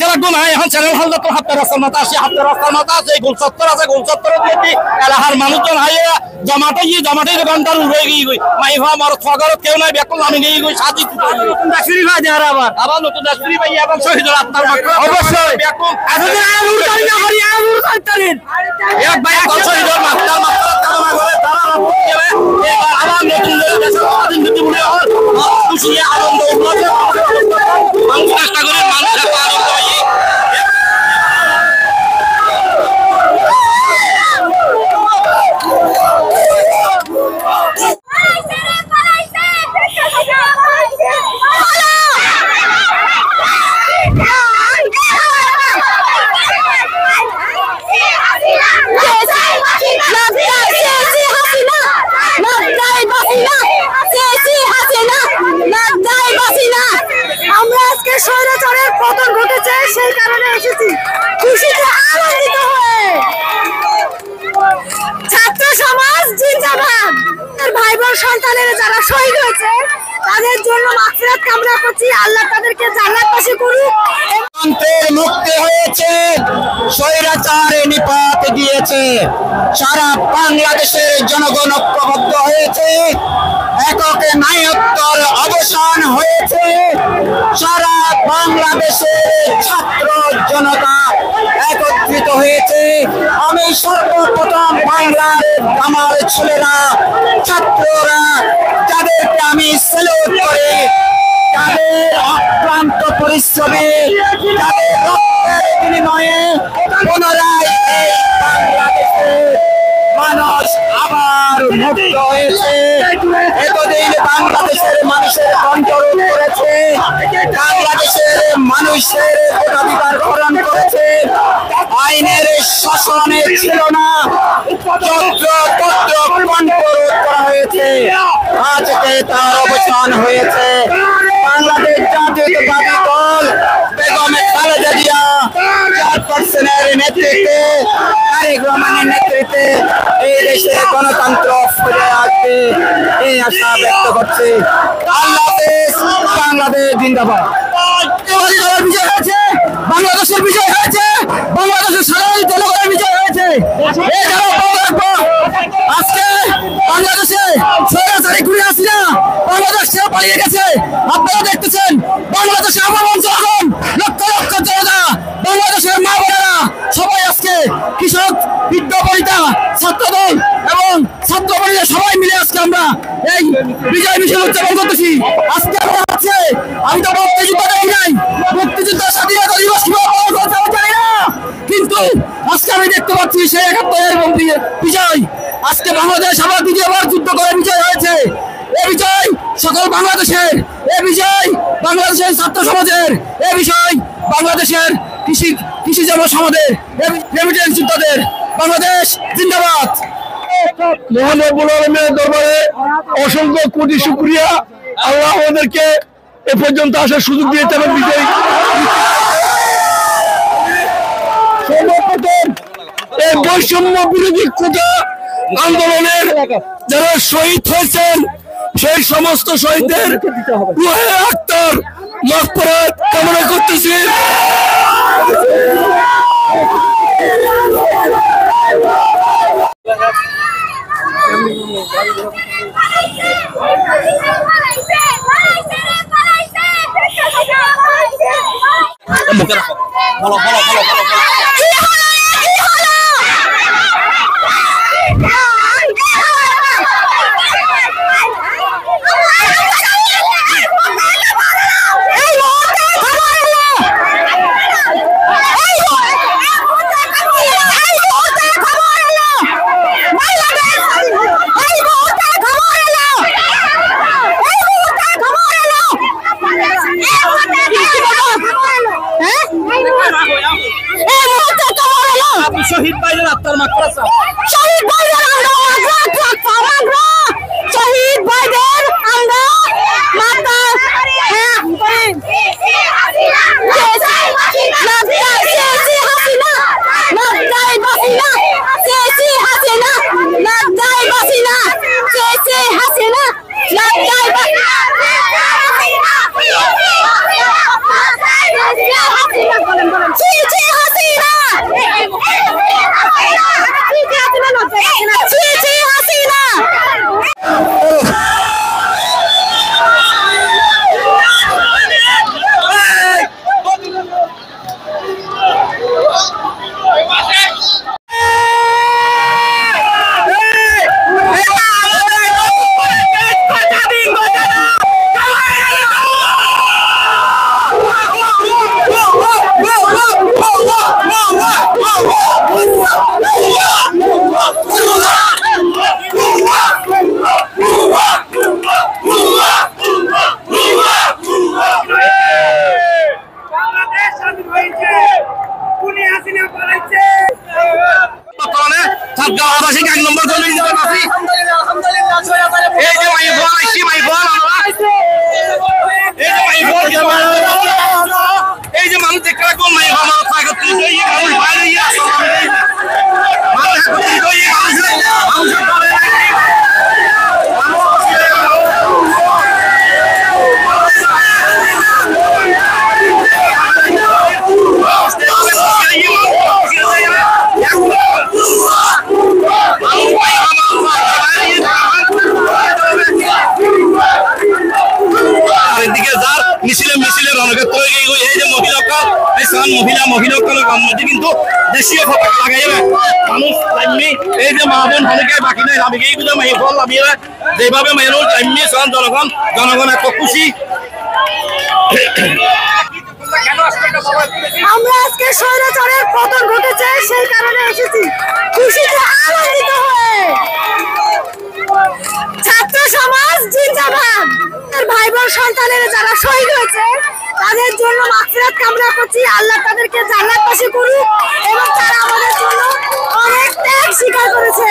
লাগবো না এখন চ্যানেল হালদা তো হাতের রাস্তার মাথা আসে হাতের রাস্তার মাথা আছে গোল চত্বর আছে গোল চত্বরের মধ্যে এলাকার মানুষজন আইয়া জমাটে দোকানদার উড়ে গিয়ে মাইফা আমার ফগরত কেউ নাই বেকুল আমি গিয়ে গই সাজি নতুন দাসুরি ভাই দেহার আবার নতুন দাসুরি ভাই এবং শহীদুল আত্মার অবশ্যই বেকুল এতদিন আলুর কারি না করি আলুর কারি এক ভাই এক শহীদুল আত্মার কারণে করে তারা এবার আবার নতুন দেশের স্বাধীন নীতি বলে খুশি আনন্দ উল্লাস মানুষ চেষ্টা করে মানুষের আনন্দ স্বৈরাচারের পতন ঘটেছে সেই কারণে এসেছি খুশিতে আনন্দিত হয়ে ছাত্র সমাজ জিন্দাবাদ ভাই বোন সন্তানের যারা শহীদ হয়েছে তাদের জন্য মাগফিরাত কামনা করছি আল্লাহ তাদেরকে জান্নাতবাসী করুক মুক্তি হয়েছে স্বৈরাচারে নিপাত দিয়েছে সারা বাংলাদেশের জনগণ ঐক্যবদ্ধ হয়েছে এককে নায়কত্বর অবসান হয়েছে সারা বাংলাদেশের ছাত্র জনতা একত্রিত হয়েছে আমি সর্বপ্রথম বাংলার আমার ছেলেরা ছাত্ররা যাদেরকে আমি স্যালুট করি তাদের অক্লান্ত পরিশ্রমে তাদের রক্তের বিনিময়ে পুনরায় এই বাংলাদেশের মানুষ আবার মুক্ত হয়েছে এতদিন বাংলাদেশের মানুষের কণ্ঠরোধ করেছে বাংলাদেশের মানুষের ভোটাধিকার হরণ করেছে আইনের শাসনে ছিল না তন্ত্র কণ্ঠরোধ করা হয়েছে আজকে তার অবসান হয়েছে বাংলাদেশ জাতীয়তাবাদী দল বেগম খালেদা জিয়া চেয়ারপারসনের নেতৃত্বে তারেক রহমানের নেতৃত্বে এই দেশে গণতন্ত্র ফিরে আসবে এই আশা ব্যক্ত করছে আল্লাহ হাফেজ বাংলাদেশ জিন্দাবাদ বিজয় হয়েছে বাংলাদেশের বিজয় হয়েছে বাংলাদেশের সাধারণ জনগণের বিজয় হয়েছে আজকে বাংলাদেশে স্বৈরাচারী ঘুরে আসি না বাংলাদেশ ছেড়ে পালিয়ে গেছে আপনারা দেখতেছেন বাংলাদেশে আমার জনগণ লক্ষ লক্ষ জনতা বাংলাদেশের মা বোনেরা সবাই আজকে কৃষক বৃদ্ধ বনিতা ছাত্রদল এবং ছাত্র বনিতা সবাই মিলে আজকে আমরা এই বিজয় মিছিল উদযাপন করতেছি আজকে আমরা আছে আমি তো মুক্তিযুদ্ধ দেখি নাই মুক্তিযুদ্ধ স্বাধীনতা দিবস কিভাবে পালন করতে আমি জানি না কিন্তু আজকে আমি দেখতে পাচ্ছি সেই ৭১ এবং বিজয় আজকে বাংলাদেশ আবার দ্বিতীয়বার যুদ্ধ করে বিজয় হয়েছে এই বিজয় সকল বাংলাদেশের এই বিজয় বাংলাদেশের ছাত্র সমাজের এই বিষয় বাংলাদেশের কৃষি জব সমাজের রেমিটেন্স যোদ্ধাদের বাংলাদেশ জিন্দাবাদ মহান রব্বুল আলামিনের দরবারে অসংখ্য কোটি শুকরিয়া আল্লাহ আমাদেরকে এ পর্যন্ত আসার সুযোগ দিয়েছে এবং বিজয় সর্বপ্রথম এই বৈষম্য বিরোধী কোটা আন্দোলনের যারা শহীদ হয়েছেন সেই সমস্ত শহীদদের রুহে আত্মার মাগফিরাত কামনা করতেছি বলো শহীদ ভাইদের আত্মার মাগফিরাত শহীদ ভাইদের আমরা শহীদ ভাইদের আমরা মাতা হাসিনা মিছিলে রণক্ষেত্র এই যে মহিলাকাল এই সান মহিলাকালের মধ্যে কিন্তু দেশীয় পতাকা লাগাই মানুষ লাইমি এই যে মা বোন অনেকে বাকি নাই আমি এই বুঝে মাই ফল আমি যেভাবে মানুষ লাইমি সান জনগণ এত খুশি। আমরা আজকে স্বৈরাচারের পতন ঘটেছে সেই কারণে এসেছি খুশিতে আনন্দিত হয়ে। ছাত্র সমাজ জিন্দাবাদ। ভাই বোন সন্তানেরা যারা শহীদ হয়েছে তাদের জন্য মাগফিরাত কামনা করছি, আল্লাহ তাদেরকে জান্নাতবাসী করুক এবং তারা আমাদের জন্য অনেক ত্যাগ স্বীকার করেছে।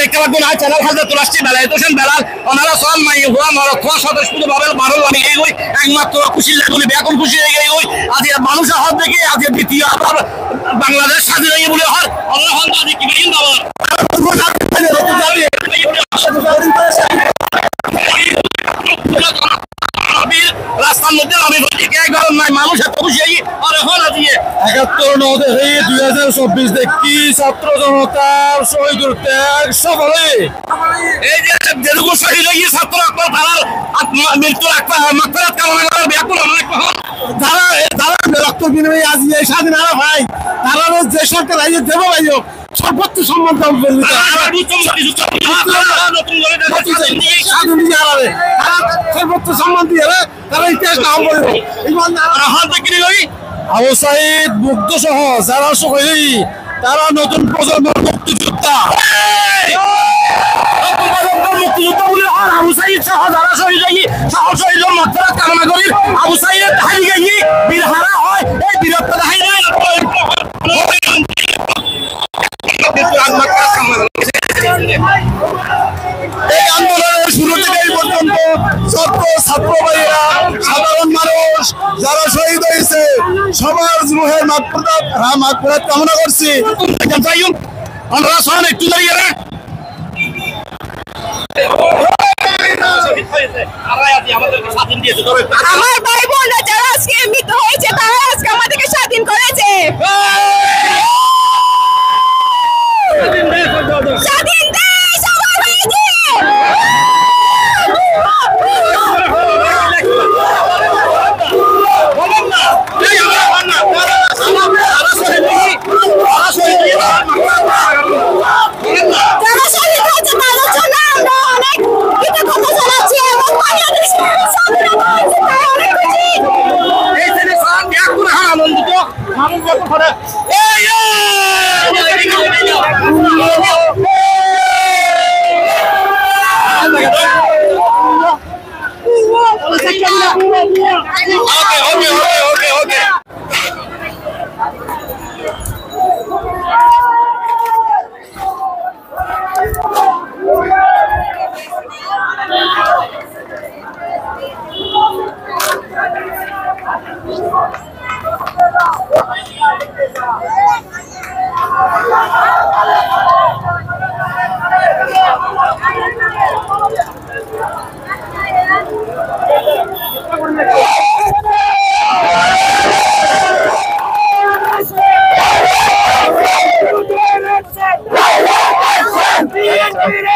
দেখতে পারবো না চ্যানেল হাজার তুলাসটি বেলায় তোষেন বেলাল ওনারা সব মাই হওয়া মারা খোয়া স্বতঃস্ফূর্ত ভাবে ভালো আমি এই ওই একমাত্র খুশি লাগলে বেকন খুশি হয়ে গেই ওই আজ মানুষের হাত দেখে আজ দ্বিতীয় আবার বাংলাদেশ স্বাধীন হয়ে বলে হয় আল্লাহ আল্লাহ কি বলেন বাবা রাস্তার মধ্যে আমি গরম নাই মানুষ এত খুশি হয়ে আর এখন আজ 71/9/2024 দেখি ছাত্র জনতার শহীদের ত্যাগ সফলে এই যে যেরকম শহীদ হয়ে ছাত্র তারা মৃত্যুর মাগফিরাত কামনা করার ব্যাকুল অনেক যারা রক্ত বিনিময়ে আজ এই স্বাধীন হারা ভাই তারা যে সরকার আইয়ে দেব ভাই সর্বোচ্চ সম্মান দাম করবে সর্বোচ্চ সম্মান দিয়ে তারা ইতিহাস নাম বলবে আবু সাইদ মুগ্ধ সহ যারা শহীদ তারা নতুন প্রজন্মের মুক্তিযোদ্ধা মুক্তিযুদ্ধ বলে আবু সাইদ সহ যারা শহীদ হয়ে শহীদ মাগফিরাত কামনা করি আবু সাইদের হারিয়ে গিয়ে বীর হারা হয় এই বীরত্ব দেখাই না এই আন্দোলনের শুরু থেকে এই পর্যন্ত ছাত্র ভাইয়েরা সাধারণ মানুষ যারা শহীদ হয়েছে সবার রুহের মাগফিরাত কামনা করছি। আমরা সবাই একটু দাঁড়িয়ে আমার ভাই বোনরা যারা আজকে মৃত হয়েছে তারা আজকে আমাদেরকে স্বাধীন করেছে। স্বাধীন দেশ আমার হয়েছে। যারা শহীদ হয়েছে তাদের জন্য আমরা অনেক কৃতজ্ঞতা জানাচ্ছি এবং বাংলাদেশের স্বাধীনতা হয়েছে তাই অনেক খুশি। এই ছেলে সারা ব্যাকুল আনন্দিত মানুষ যত করে Okay. Action!